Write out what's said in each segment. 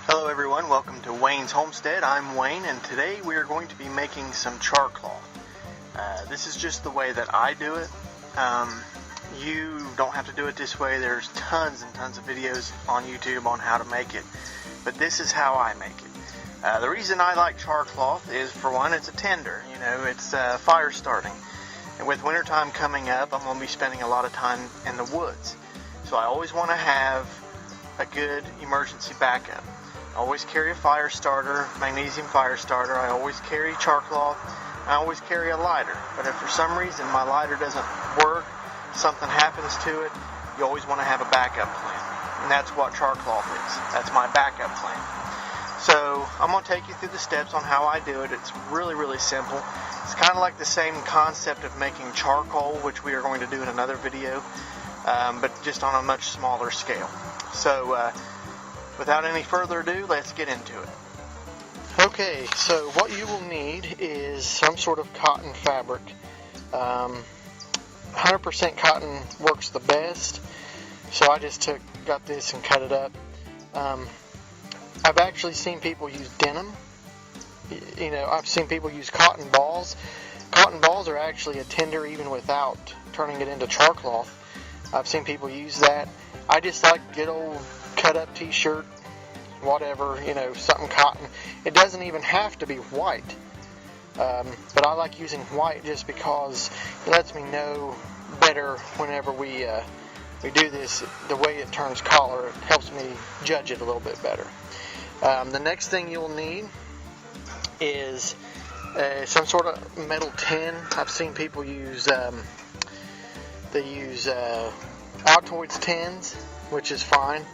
Hello everyone, welcome to Wayne's Homestead. I'm Wayne, and today we are going to be making some char-cloth. This is just the way that I do it. You don't have to do it this way. There's tons and tons of videos on YouTube on how to make it, but this is how I make it. The reason I like char-cloth is, for one, it's a tinder. It's fire starting. And with wintertime coming up, I'm going to be spending a lot of time in the woods. So I always want to have a good emergency backup. I always carry a fire starter, magnesium fire starter. I always carry char-cloth. I always carry a lighter. But if for some reason my lighter doesn't work, something happens to it, you always want to have a backup plan. And that's what char-cloth is. That's my backup plan. So I'm going to take you through the steps on how I do it. It's really, really simple. It's kind of like the same concept of making charcoal, which we are going to do in another video, but just on a much smaller scale. So without any further ado, let's get into it. Okay, so what you will need is some sort of cotton fabric. 100% cotton works the best, so I just got this and cut it up. I've actually seen people use denim. I've seen people use cotton balls. Cotton balls are actually a tinder even without turning it into char-cloth. I've seen people use that. I just like good old cut up t-shirt, whatever, something cotton. It doesn't even have to be white, but I like using white just because it lets me know better whenever we do this, the way it turns color. It helps me judge it a little bit better. The next thing you'll need is some sort of metal tin. I've seen people use Altoids tins, which is fine.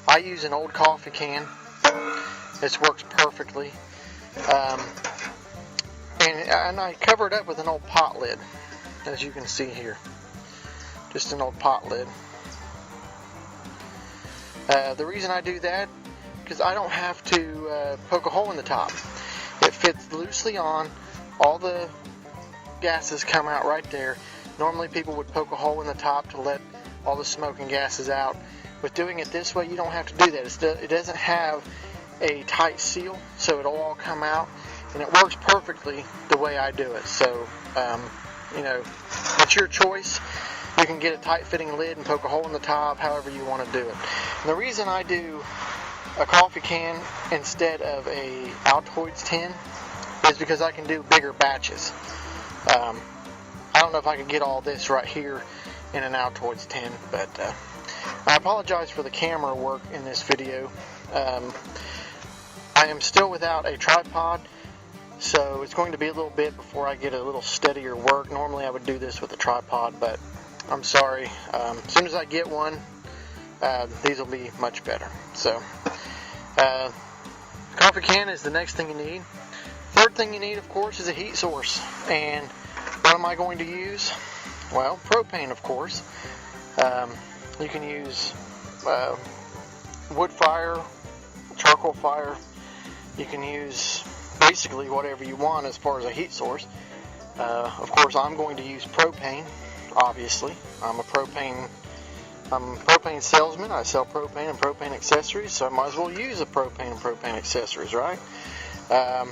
I use an old coffee can. This works perfectly. And I cover it up with an old pot lid, as you can see here. Just an old pot lid. The reason I do that, because I don't have to poke a hole in the top. It fits loosely on. All the gases come out right there. Normally people would poke a hole in the top to let all the smoke and gases out. With doing it this way, you don't have to do that. It doesn't have a tight seal, so it'll all come out, and it works perfectly the way I do it. So, it's your choice. You can get a tight-fitting lid and poke a hole in the top, however you want to do it. And the reason I do a coffee can instead of a Altoids tin is because I can do bigger batches. I don't know if I can get all this right here in an Altoids tin, but I apologize for the camera work in this video. I am still without a tripod, so it's going to be a little bit before I get a little steadier work. Normally I would do this with a tripod, but I'm sorry. As soon as I get one, these will be much better. So, coffee can is the next thing you need. Third thing you need, of course, is a heat source. And what am I going to use? Well, propane, of course. You can use wood fire, charcoal fire. You can use basically whatever you want as far as a heat source. Of course, I'm going to use propane, obviously. I'm a propane salesman. I sell propane and propane accessories, so I might as well use a propane and propane accessories, right? I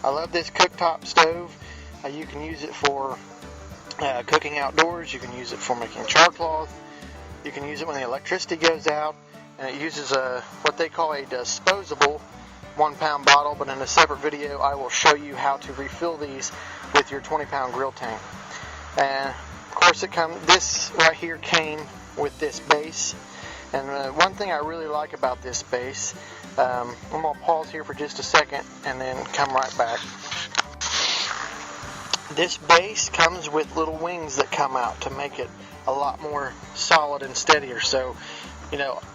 love this cooktop stove. You can use it for cooking outdoors. You can use it for making char-cloth. You can use it when the electricity goes out, and it uses what they call a disposable 1-pound bottle, but in a separate video I will show you how to refill these with your 20-pound grill tank. And of course this right here came with this base, and one thing I really like about this base, I'm going to pause here for just a second and then come right back. This base comes with little wings that come out to make it a lot more solid and steadier. So,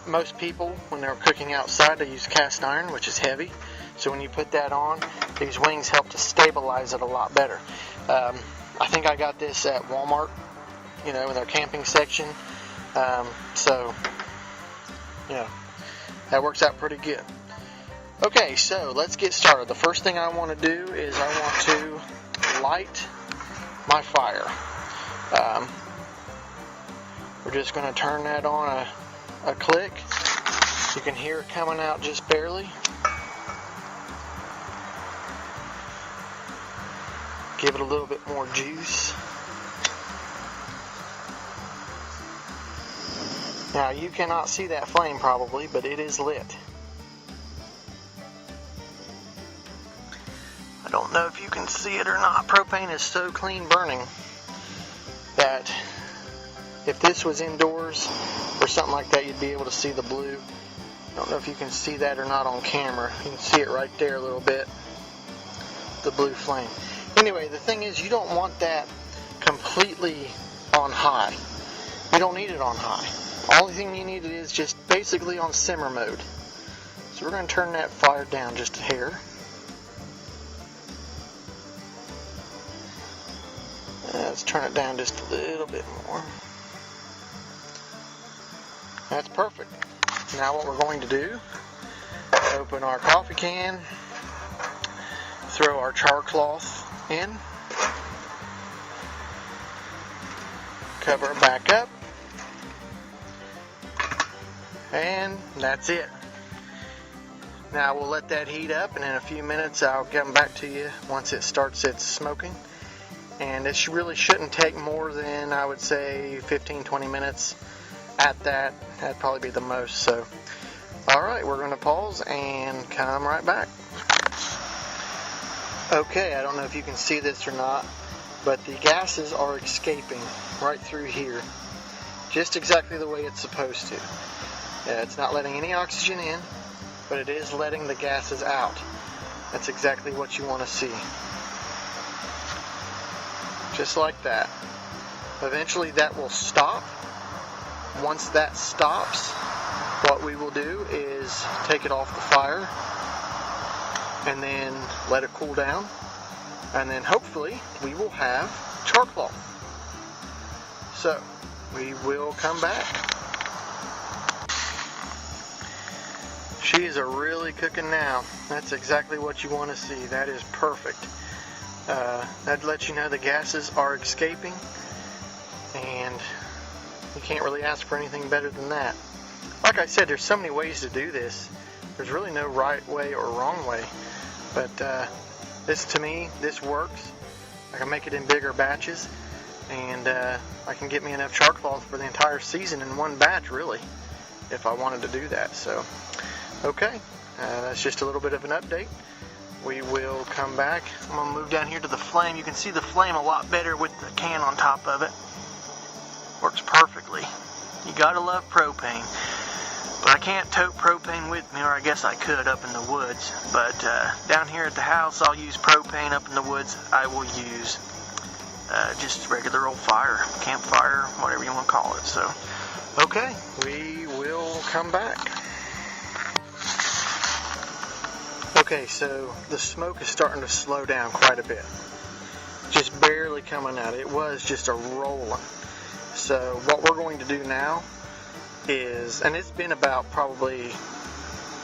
most people, when they're cooking outside, they use cast iron, which is heavy. So when you put that on, these wings help to stabilize it a lot better. I think I got this at Walmart, in their camping section. So, that works out pretty good. Okay, so let's get started. The first thing I want to do is I want to light my fire. We're just going to turn that on a click. You can hear it coming out just barely. Give it a little bit more juice. Now you cannot see that flame probably, but it is lit. I don't know if you can see it or not. Propane is so clean burning that if this was indoors or something like that, you'd be able to see the blue. I don't know if you can see that or not on camera. You can see it right there a little bit, the blue flame. Anyway, the thing is, you don't want that completely on high. You don't need it on high. Only thing you need is just basically on simmer mode. So we're going to turn that fire down just a hair. Let's turn it down just a little bit more. That's perfect. Now what we're going to do, open our coffee can, throw our char-cloth in, cover it back up, and that's it. Now we'll let that heat up, and in a few minutes I'll come back to you once it starts its smoking. And it really shouldn't take more than, I would say, 15-20 minutes at that. That'd probably be the most. So, alright, we're going to pause and come right back. Okay, I don't know if you can see this or not, but the gases are escaping right through here. Just exactly the way it's supposed to. It's not letting any oxygen in, but it is letting the gases out. That's exactly what you want to see. Just like that. Eventually that will stop. Once that stops, what we will do is take it off the fire and then let it cool down, and then hopefully we will have char-cloth. So we will come back. She is really cooking now. That's exactly what you want to see. That is perfect. That lets you know the gases are escaping, and you can't really ask for anything better than that. Like I said, there's so many ways to do this. There's really no right way or wrong way. But this, to me, this works. I can make it in bigger batches, and I can get me enough char-cloth for the entire season in one batch, really, if I wanted to do that. So, okay, that's just a little bit of an update. We will come back. I'm going to move down here to the flame. You can see the flame a lot better with the can on top of it. Works perfectly. You gotta love propane. But I can't tote propane with me, or I guess I could up in the woods. But down here at the house, I'll use propane. Up in the woods, I will use just regular old fire, campfire, whatever you want to call it. So, okay, we will come back. Okay, so the smoke is starting to slow down quite a bit. Just barely coming out. It was just a rolling. So what we're going to do now is, and it's been about probably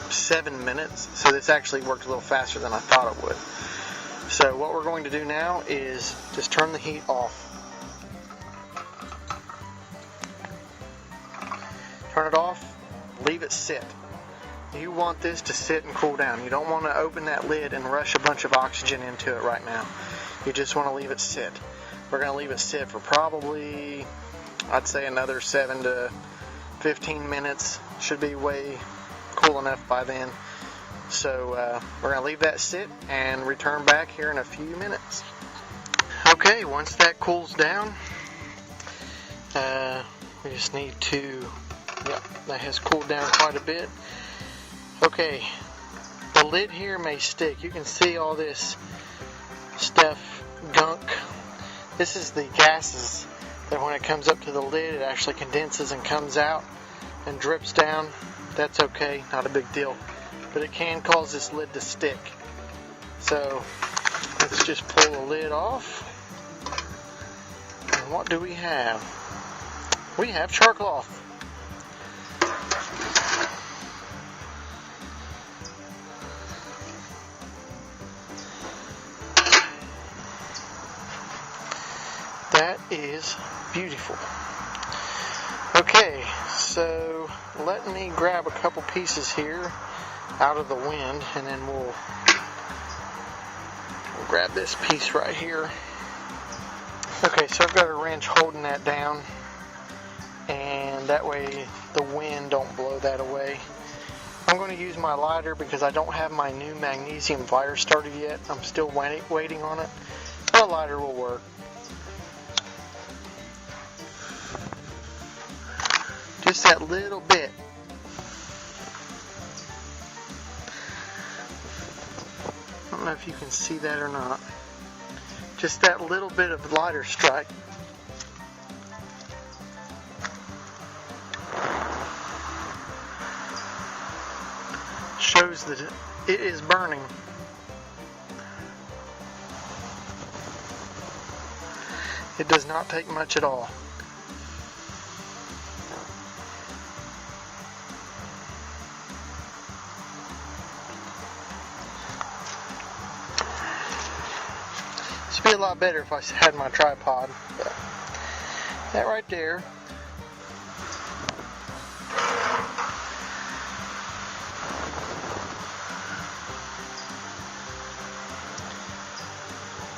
7 minutes, so this actually worked a little faster than I thought it would. So what we're going to do now is just turn the heat off. Turn it off, leave it sit. You want this to sit and cool down. You don't want to open that lid and rush a bunch of oxygen into it right now. You just want to leave it sit. We're going to leave it sit for probably, I'd say, another 7 to 15 minutes. Should be way cool enough by then. So we're going to leave that sit and return back here in a few minutes. Okay, once that cools down, we just need to, yep, that has cooled down quite a bit. Okay, the lid here may stick. You can see all this stuff, gunk. This is the gases that when it comes up to the lid, it actually condenses and comes out and drips down. That's okay, not a big deal. But it can cause this lid to stick. So, let's just pull the lid off. And what do we have? We have char-cloth. That is beautiful. Okay, So let me grab a couple pieces here out of the wind, and then we'll grab this piece right here. Okay, so I've got a wrench holding that down, and that way the wind don't blow that away. I'm going to use my lighter because I don't have my new magnesium fire started yet. I'm still waiting on it. The lighter will work. Just that little bit. I don't know if you can see that or not. Just that little bit of lighter strike. Shows that it is burning. It does not take much at all. This would be a lot better if I had my tripod, but that right there.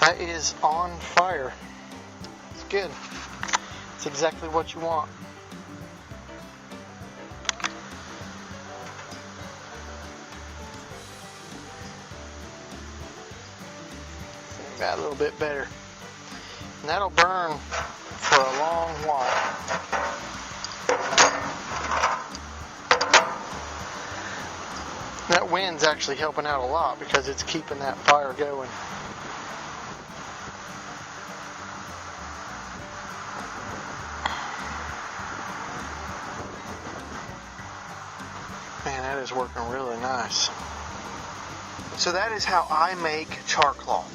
That is on fire. It's good. It's exactly what you want. Got a little bit better. And that'll burn for a long while. That wind's actually helping out a lot because it's keeping that fire going. Man, that is working really nice. So that is how I make char-cloth.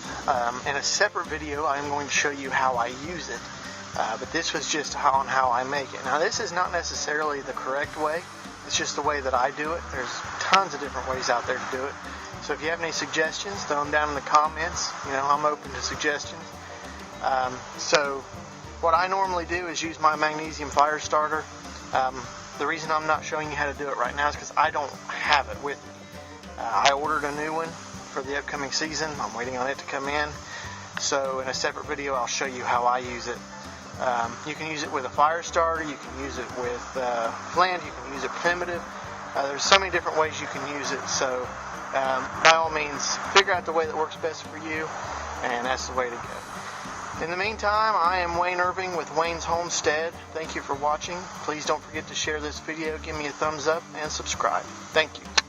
In a separate video, I'm going to show you how I use it. But this was just on how I make it. Now, this is not necessarily the correct way. It's just the way that I do it. There's tons of different ways out there to do it. So if you have any suggestions, throw them down in the comments. You know, I'm open to suggestions. So what I normally do is use my magnesium fire starter. The reason I'm not showing you how to do it right now is because I don't have it with me. I ordered a new one for the upcoming season. I'm waiting on it to come in. So in a separate video, I'll show you how I use it. You can use it with a fire starter. You can use it with flint. You can use it primitive. There's so many different ways you can use it. So by all means, figure out the way that works best for you, and that's the way to go. In the meantime, I am Wayne Irving with Wayne's Homestead. Thank you for watching. Please don't forget to share this video, give me a thumbs up, and subscribe. Thank you.